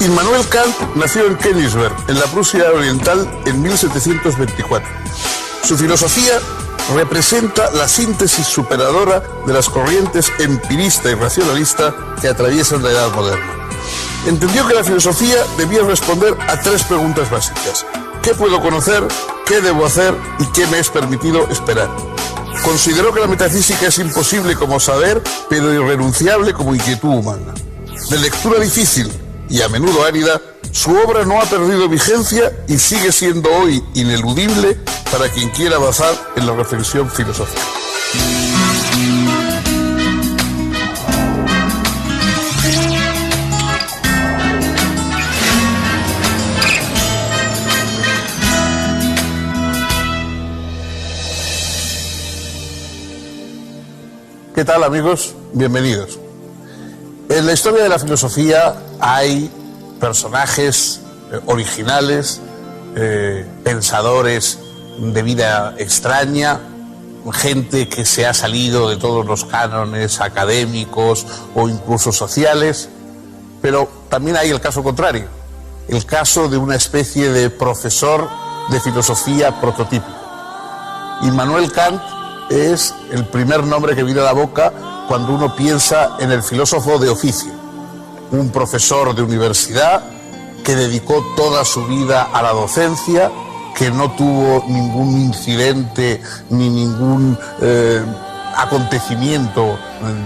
Immanuel Kant nació en Königsberg, en la Prusia Oriental, en 1724. Su filosofía representa la síntesis superadora de las corrientes empirista y racionalista que atraviesan la Edad Moderna. Entendió que la filosofía debía responder a tres preguntas básicas: ¿qué puedo conocer? ¿Qué debo hacer? ¿Y qué me es permitido esperar? Consideró que la metafísica es imposible como saber, pero irrenunciable como inquietud humana. De lectura difícil y a menudo árida, su obra no ha perdido vigencia y sigue siendo hoy ineludible para quien quiera avanzar en la reflexión filosófica. ¿Qué tal, amigos? Bienvenidos. En la historia de la filosofía hay personajes originales, pensadores de vida extraña, gente que se ha salido de todos los cánones académicos o incluso sociales, pero también hay el caso contrario, el caso de una especie de profesor de filosofía prototípico. Immanuel Kant es el primer nombre que viene a la boca cuando uno piensa en el filósofo de oficio, un profesor de universidad que dedicó toda su vida a la docencia, que no tuvo ningún incidente ni ningún acontecimiento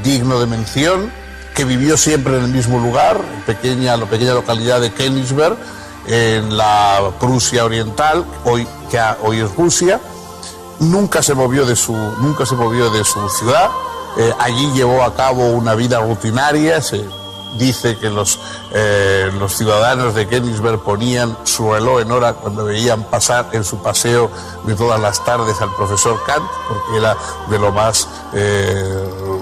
digno de mención, que vivió siempre en el mismo lugar, en la pequeña localidad de Königsberg, en la Prusia Oriental, hoy es Rusia. Nunca se movió de su ciudad. Allí llevó a cabo una vida rutinaria. Se dice que los ciudadanos de Königsberg ponían su reloj en hora cuando veían pasar en su paseo de todas las tardes al profesor Kant, porque era de lo más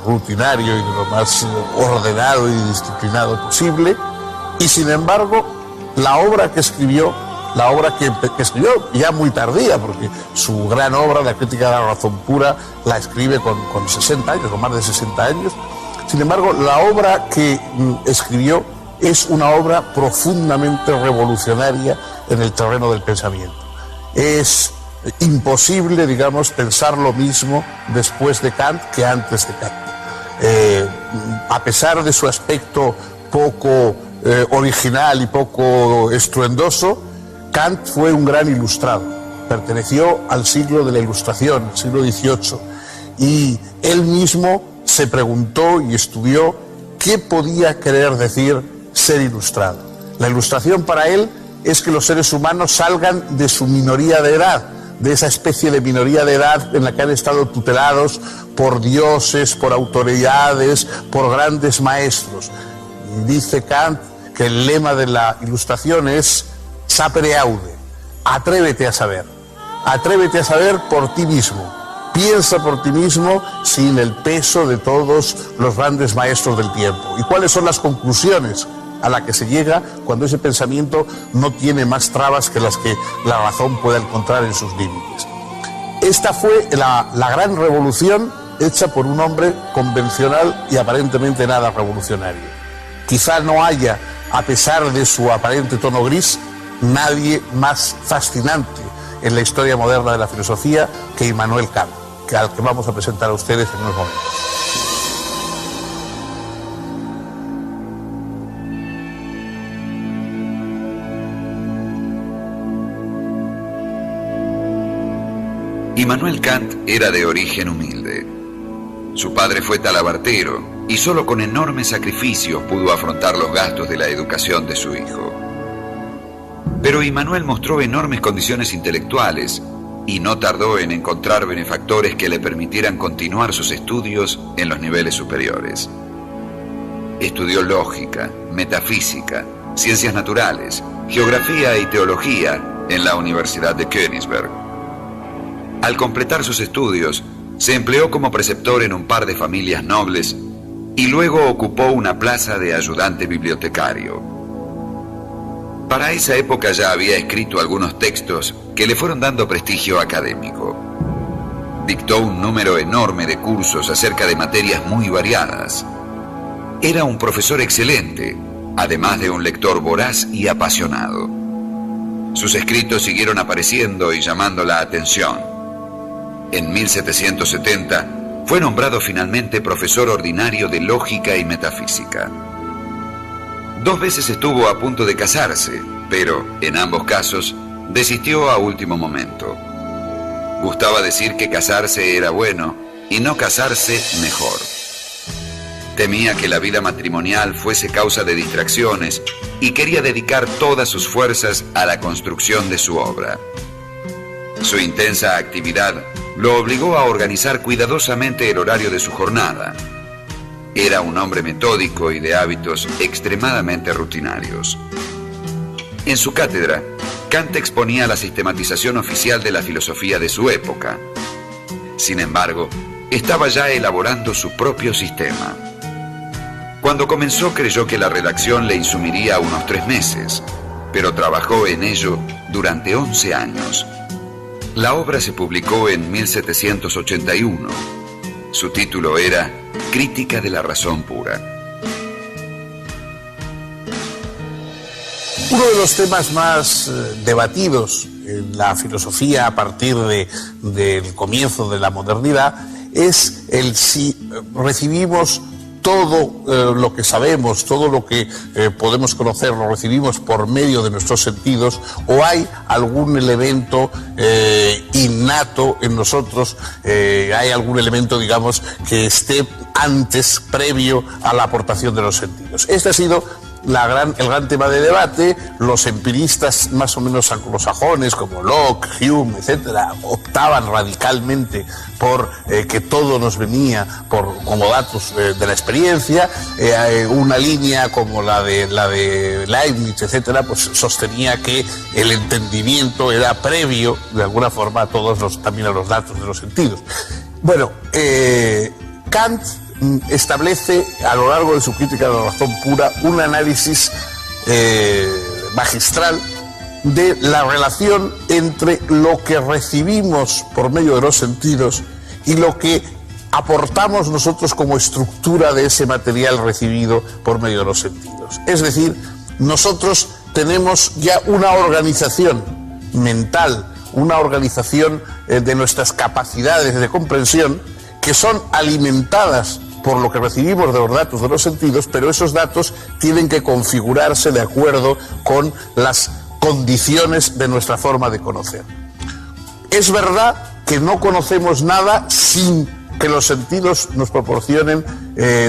rutinario y de lo más ordenado y disciplinado posible. Y sin embargo, la obra que escribió ya muy tardía, porque su gran obra, La Crítica de la Razón Pura, la escribe con 60 años, con más de 60 años. Sin embargo, la obra que escribió es una obra profundamente revolucionaria en el terreno del pensamiento. Es imposible, digamos, pensar lo mismo después de Kant que antes de Kant. A pesar de su aspecto poco original y poco estruendoso, Kant fue un gran ilustrado, perteneció al siglo de la Ilustración, el siglo XVIII, y él mismo se preguntó y estudió qué podía querer decir ser ilustrado. La ilustración para él es que los seres humanos salgan de su minoría de edad, de esa especie de minoría de edad en la que han estado tutelados por dioses, por autoridades, por grandes maestros. Dice Kant que el lema de la Ilustración es sapere aude, atrévete a saber por ti mismo, piensa por ti mismo sin el peso de todos los grandes maestros del tiempo. ¿Y cuáles son las conclusiones a las que se llega cuando ese pensamiento no tiene más trabas que las que la razón pueda encontrar en sus límites? Esta fue la gran revolución hecha por un hombre convencional y aparentemente nada revolucionario. Quizá no haya, a pesar de su aparente tono gris, nadie más fascinante en la historia moderna de la filosofía que Immanuel Kant, al que vamos a presentar a ustedes en unos momentos. Immanuel Kant era de origen humilde. Su padre fue talabartero y solo con enormes sacrificios pudo afrontar los gastos de la educación de su hijo. Pero Immanuel mostró enormes condiciones intelectuales y no tardó en encontrar benefactores que le permitieran continuar sus estudios en los niveles superiores. Estudió lógica, metafísica, ciencias naturales, geografía y teología en la Universidad de Königsberg. Al completar sus estudios, se empleó como preceptor en un par de familias nobles y luego ocupó una plaza de ayudante bibliotecario. Para esa época ya había escrito algunos textos que le fueron dando prestigio académico. Dictó un número enorme de cursos acerca de materias muy variadas. Era un profesor excelente además de un lector voraz y apasionado. Sus escritos siguieron apareciendo y llamando la atención. En 1770 fue nombrado finalmente profesor ordinario de lógica y metafísica. 2 veces estuvo a punto de casarse, pero en ambos casos desistió a último momento. Gustaba decir que casarse era bueno y no casarse mejor. Temía que la vida matrimonial fuese causa de distracciones y quería dedicar todas sus fuerzas a la construcción de su obra. Su intensa actividad lo obligó a organizar cuidadosamente el horario de su jornada. Era un hombre metódico y de hábitos extremadamente rutinarios. En su cátedra, Kant exponía la sistematización oficial de la filosofía de su época. Sin embargo, estaba ya elaborando su propio sistema. Cuando comenzó creyó que la redacción le insumiría unos 3 meses, pero trabajó en ello durante 11 años. La obra se publicó en 1781. Su título era Crítica de la razón pura. Uno de los temas más debatidos en la filosofía a partir del comienzo de la modernidad es el si recibimos todo lo que sabemos, todo lo que podemos conocer, lo recibimos por medio de nuestros sentidos, o hay algún elemento innato en nosotros, hay algún elemento, digamos, que esté antes, previo a la aportación de los sentidos. Este ha sido el gran tema de debate. Los empiristas más o menos anglosajones como Locke, Hume, etcétera, optaban radicalmente por que todo nos venía como datos de la experiencia. Una línea como la de Leibniz, etcétera, pues sostenía que el entendimiento era previo de alguna forma a también a los datos de los sentidos. Bueno, Kant establece a lo largo de su crítica de la razón pura un análisis magistral de la relación entre lo que recibimos por medio de los sentidos y lo que aportamos nosotros como estructura de ese material recibido por medio de los sentidos. Es decir, nosotros tenemos ya una organización mental, una organización de nuestras capacidades de comprensión que son alimentadas por lo que recibimos de los datos de los sentidos, pero esos datos tienen que configurarse de acuerdo con las condiciones de nuestra forma de conocer. Es verdad que no conocemos nada sin que los sentidos nos proporcionen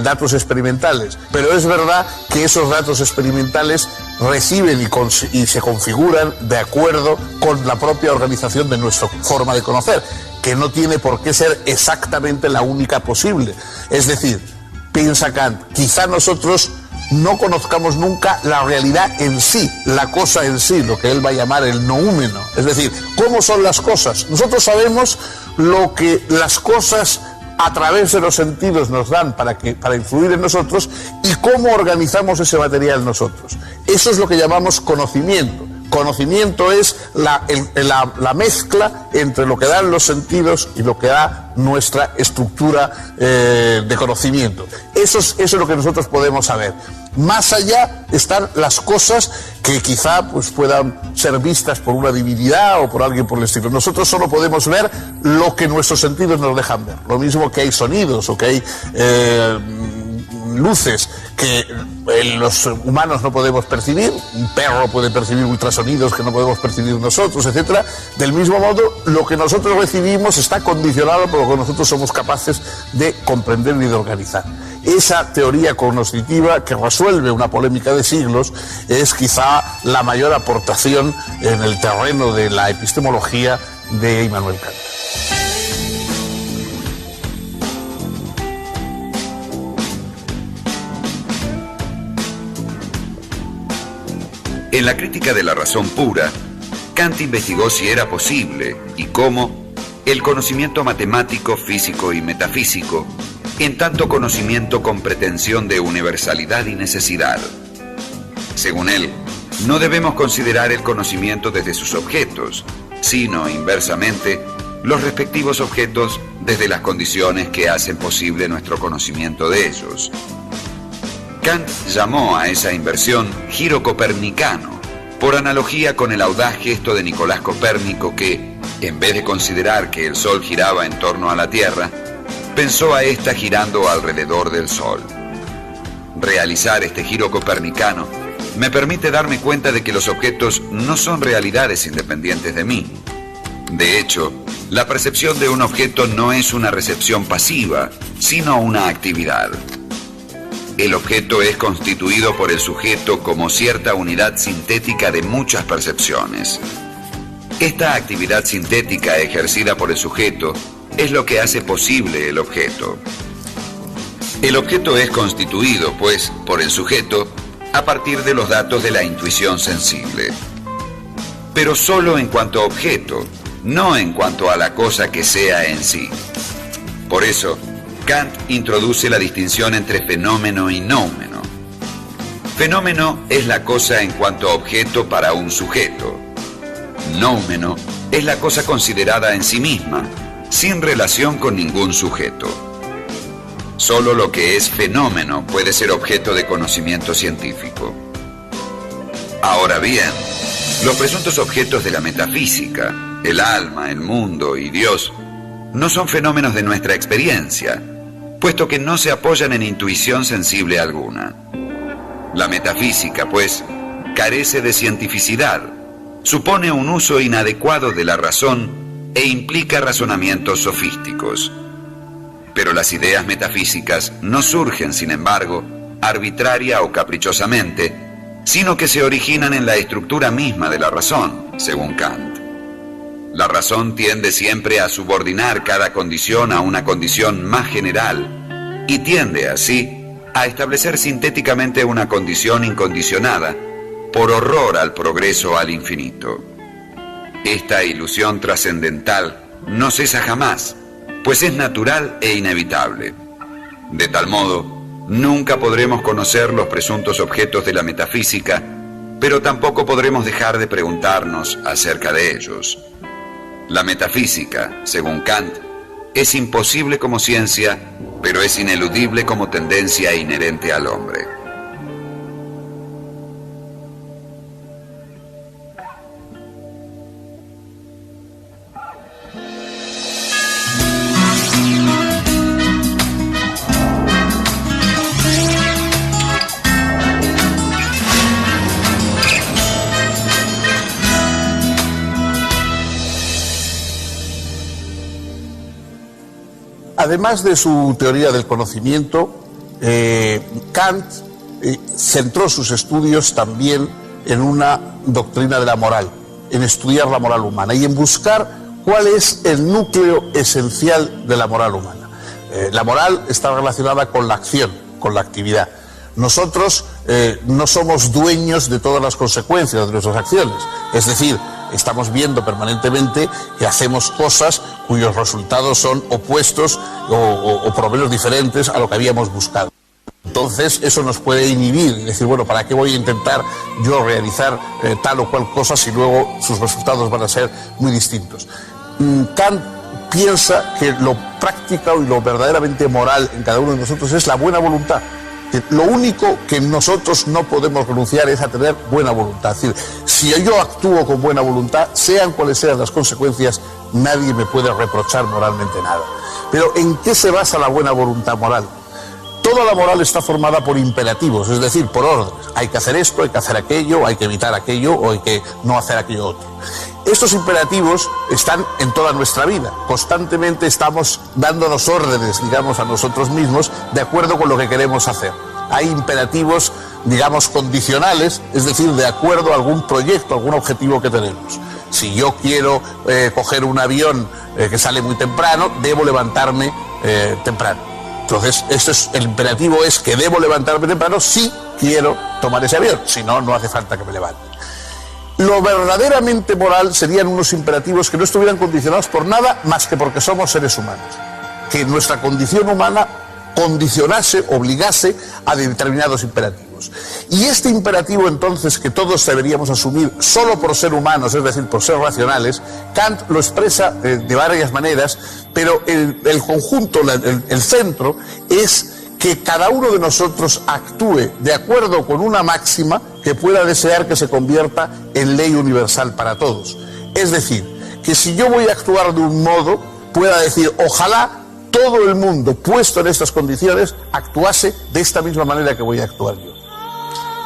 datos experimentales, pero es verdad que esos datos experimentales reciben y se configuran de acuerdo con la propia organización de nuestra forma de conocer, que no tiene por qué ser exactamente la única posible. Es decir, piensa Kant, quizá nosotros no conozcamos nunca la realidad en sí, la cosa en sí, lo que él va a llamar el noúmeno. Es decir, ¿cómo son las cosas? Nosotros sabemos lo que las cosas a través de los sentidos nos dan para influir en nosotros y cómo organizamos ese material nosotros. Eso es lo que llamamos conocimiento. Conocimiento es la mezcla entre lo que dan los sentidos y lo que da nuestra estructura de conocimiento. Eso es lo que nosotros podemos saber. Más allá están las cosas que quizá pues, puedan ser vistas por una divinidad o por alguien por el estilo. Nosotros solo podemos ver lo que nuestros sentidos nos dejan ver. Lo mismo que hay sonidos o que hay luces que los humanos no podemos percibir, un perro puede percibir ultrasonidos que no podemos percibir nosotros, etcétera. Del mismo modo, lo que nosotros recibimos está condicionado por lo que nosotros somos capaces de comprender y de organizar. Esa teoría cognoscitiva que resuelve una polémica de siglos es quizá la mayor aportación en el terreno de la epistemología de Immanuel Kant. En la crítica de la razón pura, Kant investigó si era posible y cómo el conocimiento matemático, físico y metafísico, en tanto conocimiento con pretensión de universalidad y necesidad. Según él, no debemos considerar el conocimiento desde sus objetos, sino, inversamente, los respectivos objetos desde las condiciones que hacen posible nuestro conocimiento de ellos. Kant llamó a esa inversión giro copernicano, por analogía con el audaz gesto de Nicolás Copérnico que, en vez de considerar que el Sol giraba en torno a la Tierra, pensó a ésta girando alrededor del Sol. Realizar este giro copernicano me permite darme cuenta de que los objetos no son realidades independientes de mí. De hecho, la percepción de un objeto no es una recepción pasiva, sino una actividad. El objeto es constituido por el sujeto como cierta unidad sintética de muchas percepciones. Esta actividad sintética ejercida por el sujeto es lo que hace posible el objeto. El objeto es constituido, pues, por el sujeto a partir de los datos de la intuición sensible. Pero solo en cuanto a objeto, no en cuanto a la cosa que sea en sí. Por eso, Kant introduce la distinción entre fenómeno y noumeno. Fenómeno es la cosa en cuanto a objeto para un sujeto. Noumeno es la cosa considerada en sí misma, sin relación con ningún sujeto. Solo lo que es fenómeno puede ser objeto de conocimiento científico. Ahora bien, los presuntos objetos de la metafísica, el alma, el mundo y Dios, no son fenómenos de nuestra experiencia, puesto que no se apoyan en intuición sensible alguna. La metafísica, pues, carece de cientificidad, supone un uso inadecuado de la razón e implica razonamientos sofísticos. Pero las ideas metafísicas no surgen, sin embargo, arbitraria o caprichosamente, sino que se originan en la estructura misma de la razón, según Kant. La razón tiende siempre a subordinar cada condición a una condición más general y tiende, así, a establecer sintéticamente una condición incondicionada por horror al progreso al infinito. Esta ilusión trascendental no cesa jamás, pues es natural e inevitable. De tal modo, nunca podremos conocer los presuntos objetos de la metafísica, pero tampoco podremos dejar de preguntarnos acerca de ellos. La metafísica, según Kant, es imposible como ciencia, pero es ineludible como tendencia inherente al hombre. Además de su teoría del conocimiento, Kant centró sus estudios también en una doctrina de la moral, en estudiar la moral humana y en buscar cuál es el núcleo esencial de la moral humana. La moral está relacionada con la acción, con la actividad. Nosotros no somos dueños de todas las consecuencias de nuestras acciones, es decir, estamos viendo permanentemente que hacemos cosas cuyos resultados son opuestos o por lo menos diferentes a lo que habíamos buscado. Entonces eso nos puede inhibir y decir, bueno, ¿para qué voy a intentar yo realizar tal o cual cosa si luego sus resultados van a ser muy distintos? Kant piensa que lo práctico y lo verdaderamente moral en cada uno de nosotros es la buena voluntad. Lo único que nosotros no podemos renunciar es a tener buena voluntad. Es decir, si yo actúo con buena voluntad, sean cuales sean las consecuencias, nadie me puede reprochar moralmente nada. Pero ¿en qué se basa la buena voluntad moral? Toda la moral está formada por imperativos, es decir, por órdenes. Hay que hacer esto, hay que hacer aquello, hay que evitar aquello o hay que no hacer aquello otro. Estos imperativos están en toda nuestra vida. Constantemente estamos dándonos órdenes, digamos, a nosotros mismos de acuerdo con lo que queremos hacer. Hay imperativos, digamos, condicionales, es decir, de acuerdo a algún proyecto, algún objetivo que tenemos. Si yo quiero coger un avión que sale muy temprano, debo levantarme temprano. Entonces, el imperativo es que debo levantarme temprano si quiero tomar ese avión, si no, no hace falta que me levante. Lo verdaderamente moral serían unos imperativos que no estuvieran condicionados por nada más que porque somos seres humanos. Que nuestra condición humana condicionase, obligase a determinados imperativos. Y este imperativo entonces que todos deberíamos asumir solo por ser humanos, es decir, por ser racionales, Kant lo expresa de varias maneras, pero el conjunto, el centro es que cada uno de nosotros actúe de acuerdo con una máxima que pueda desear que se convierta en ley universal para todos. Es decir, que si yo voy a actuar de un modo, pueda decir, ojalá todo el mundo puesto en estas condiciones actuase de esta misma manera que voy a actuar yo.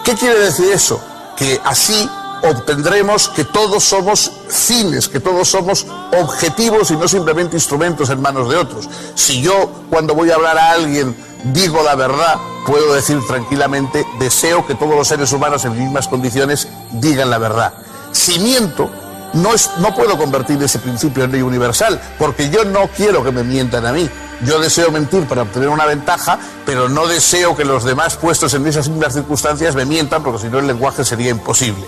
¿Qué quiere decir eso? Que así obtendremos que todos somos fines, que todos somos objetivos y no simplemente instrumentos en manos de otros. Si yo, cuando voy a hablar a alguien, digo la verdad, puedo decir tranquilamente, deseo que todos los seres humanos en mismas condiciones digan la verdad. Si miento, no puedo convertir ese principio en ley universal, porque yo no quiero que me mientan a mí. Yo deseo mentir para obtener una ventaja, pero no deseo que los demás puestos en esas mismas circunstancias me mientan, porque si no el lenguaje sería imposible.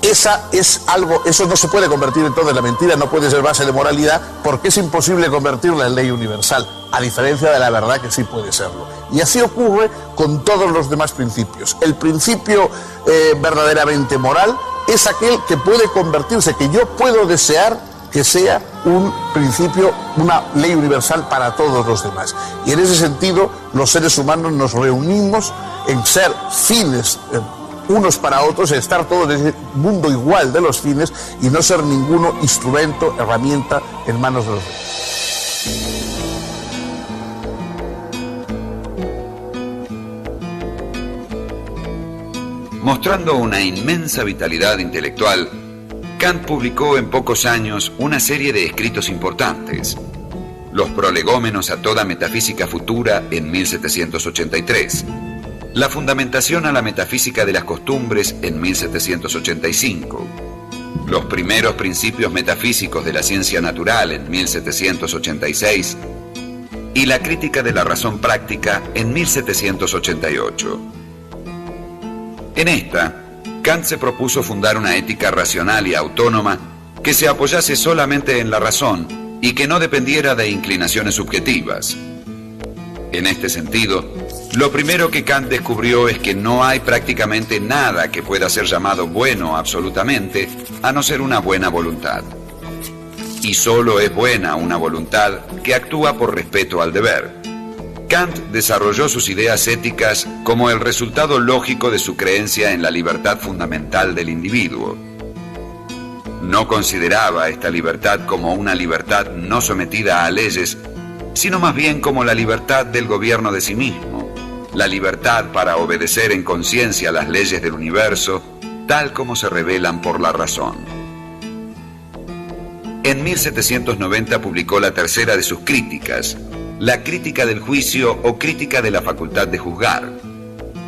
Eso no se puede convertir entonces, la mentira no puede ser base de moralidad, porque es imposible convertirla en ley universal, a diferencia de la verdad que sí puede serlo. Y así ocurre con todos los demás principios. El principio verdaderamente moral es aquel que puede convertirse, que yo puedo desear que sea un principio, una ley universal para todos los demás. Y en ese sentido, los seres humanos nos reunimos en ser fines unos para otros, en estar todos en ese mundo igual de los fines y no ser ninguno instrumento, herramienta en manos de los demás. Mostrando una inmensa vitalidad intelectual, Kant publicó en pocos años una serie de escritos importantes. Los prolegómenos a toda metafísica futura en 1783. La fundamentación a la metafísica de las costumbres en 1785. Los primeros principios metafísicos de la ciencia natural en 1786. Y la crítica de la razón práctica en 1788. En esta, Kant se propuso fundar una ética racional y autónoma que se apoyase solamente en la razón y que no dependiera de inclinaciones subjetivas. En este sentido, lo primero que Kant descubrió es que no hay prácticamente nada que pueda ser llamado bueno absolutamente, a no ser una buena voluntad. Y solo es buena una voluntad que actúa por respeto al deber. Kant desarrolló sus ideas éticas como el resultado lógico de su creencia en la libertad fundamental del individuo. No consideraba esta libertad como una libertad no sometida a leyes, sino más bien como la libertad del gobierno de sí mismo, la libertad para obedecer en conciencia las leyes del universo, tal como se revelan por la razón. En 1790 publicó la tercera de sus críticas, la crítica del juicio o crítica de la facultad de juzgar,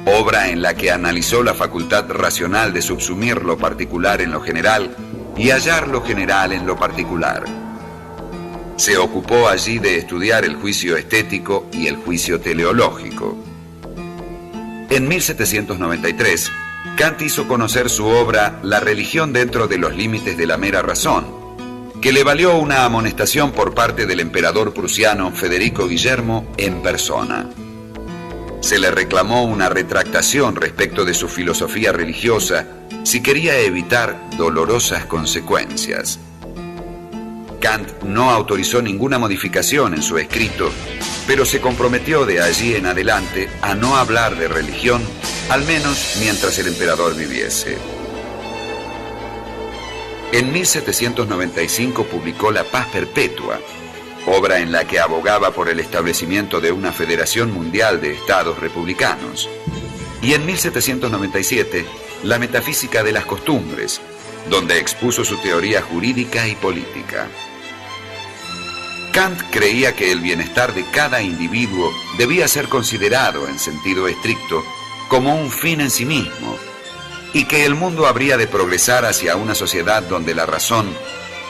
obra en la que analizó la facultad racional de subsumir lo particular en lo general y hallar lo general en lo particular. Se ocupó allí de estudiar el juicio estético y el juicio teleológico. En 1793, Kant hizo conocer su obra La religión dentro de los límites de la mera razón, que le valió una amonestación por parte del emperador prusiano Federico Guillermo en persona. Se le reclamó una retractación respecto de su filosofía religiosa si quería evitar dolorosas consecuencias. Kant no autorizó ninguna modificación en su escrito, pero se comprometió de allí en adelante a no hablar de religión, al menos mientras el emperador viviese. En 1795 publicó La Paz Perpetua, obra en la que abogaba por el establecimiento de una federación mundial de estados republicanos. Y en 1797, La Metafísica de las Costumbres, donde expuso su teoría jurídica y política. Kant creía que el bienestar de cada individuo debía ser considerado en sentido estricto como un fin en sí mismo, y que el mundo habría de progresar hacia una sociedad donde la razón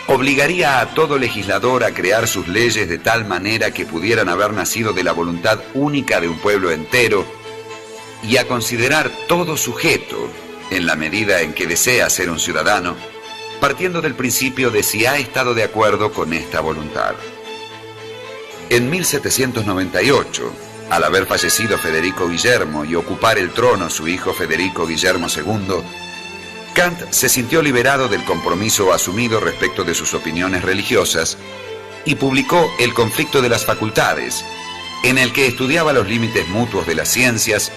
obligaría a todo legislador a crear sus leyes de tal manera que pudieran haber nacido de la voluntad única de un pueblo entero y a considerar todo sujeto, en la medida en que desea ser un ciudadano, partiendo del principio de si ha estado de acuerdo con esta voluntad. En 1798, al haber fallecido Federico Guillermo y ocupar el trono su hijo Federico Guillermo II, Kant se sintió liberado del compromiso asumido respecto de sus opiniones religiosas y publicó El conflicto de las facultades, en el que estudiaba los límites mutuos de las ciencias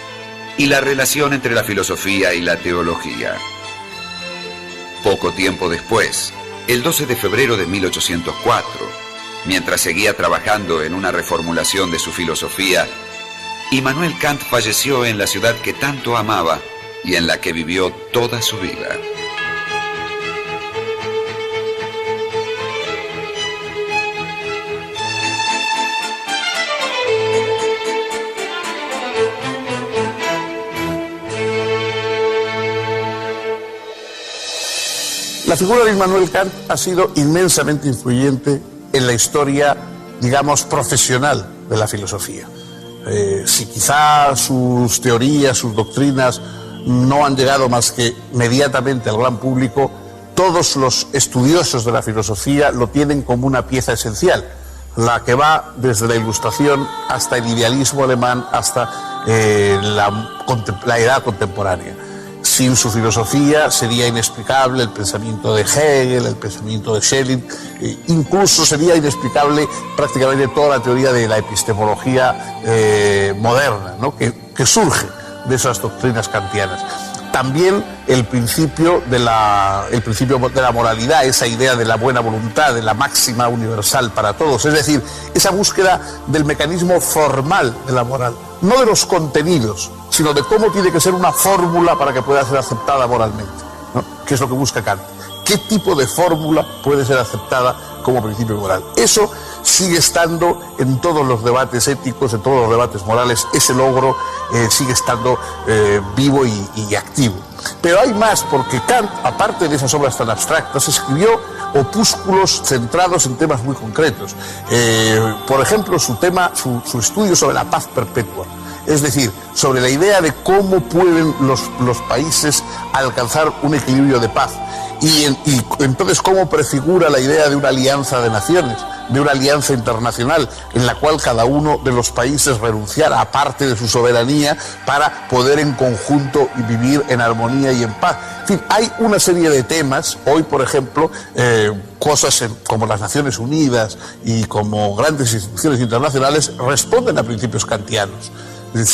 y la relación entre la filosofía y la teología. Poco tiempo después, el 12 de febrero de 1804, mientras seguía trabajando en una reformulación de su filosofía, Immanuel Kant falleció en la ciudad que tanto amaba y en la que vivió toda su vida. La figura de Immanuel Kant ha sido inmensamente influyente en la historia, digamos, profesional de la filosofía. Si quizá sus teorías, sus doctrinas no han llegado más que mediatamente al gran público, todos los estudiosos de la filosofía lo tienen como una pieza esencial, la que va desde la Ilustración hasta el idealismo alemán, hasta la edad contemporánea. Sin su filosofía sería inexplicable el pensamiento de Hegel, el pensamiento de Schelling, incluso sería inexplicable prácticamente toda la teoría de la epistemología moderna, ¿no? que surge de esas doctrinas kantianas. También el principio de la moralidad, esa idea de la buena voluntad, de la máxima universal para todos, es decir, esa búsqueda del mecanismo formal de la moral, no de los contenidos, sino de cómo tiene que ser una fórmula para que pueda ser aceptada moralmente, ¿no? ¿Qué es lo que busca Kant? ¿Qué tipo de fórmula puede ser aceptada como principio moral? Eso sigue estando en todos los debates éticos, en todos los debates morales. Ese logro sigue estando vivo y activo. Pero hay más, porque Kant, aparte de esas obras tan abstractas, escribió opúsculos centrados en temas muy concretos. Por ejemplo, su estudio sobre la paz perpetua. Es decir, sobre la idea de cómo pueden los países alcanzar un equilibrio de paz. Y entonces cómo prefigura la idea de una alianza de naciones, de una alianza internacional, en la cual cada uno de los países renunciara a parte de su soberanía para poder en conjunto vivir en armonía y en paz. En fin, hay una serie de temas, hoy por ejemplo, cosas como las Naciones Unidas y como grandes instituciones internacionales responden a principios kantianos.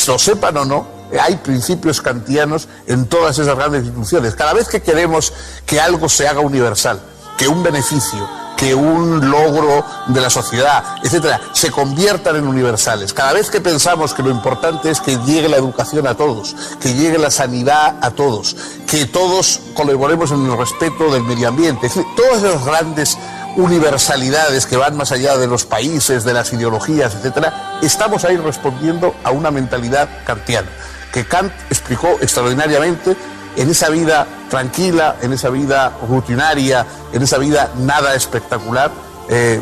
Lo sepan o no, hay principios kantianos en todas esas grandes instituciones. Cada vez que queremos que algo se haga universal, que un beneficio, que un logro de la sociedad, etcétera, se conviertan en universales, cada vez que pensamos que lo importante es que llegue la educación a todos, que llegue la sanidad a todos, que todos colaboremos en el respeto del medio ambiente, es decir, todas esas grandes universalidades que van más allá de los países, de las ideologías, etcétera, estamos ahí respondiendo a una mentalidad kantiana, que Kant explicó extraordinariamente en esa vida tranquila, en esa vida rutinaria, en esa vida nada espectacular,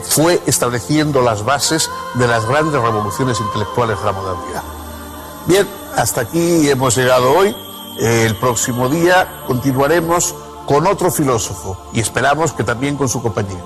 fue estableciendo las bases de las grandes revoluciones intelectuales de la modernidad. Bien, hasta aquí hemos llegado hoy. El próximo día continuaremos con otro filósofo y esperamos que también con su compañía.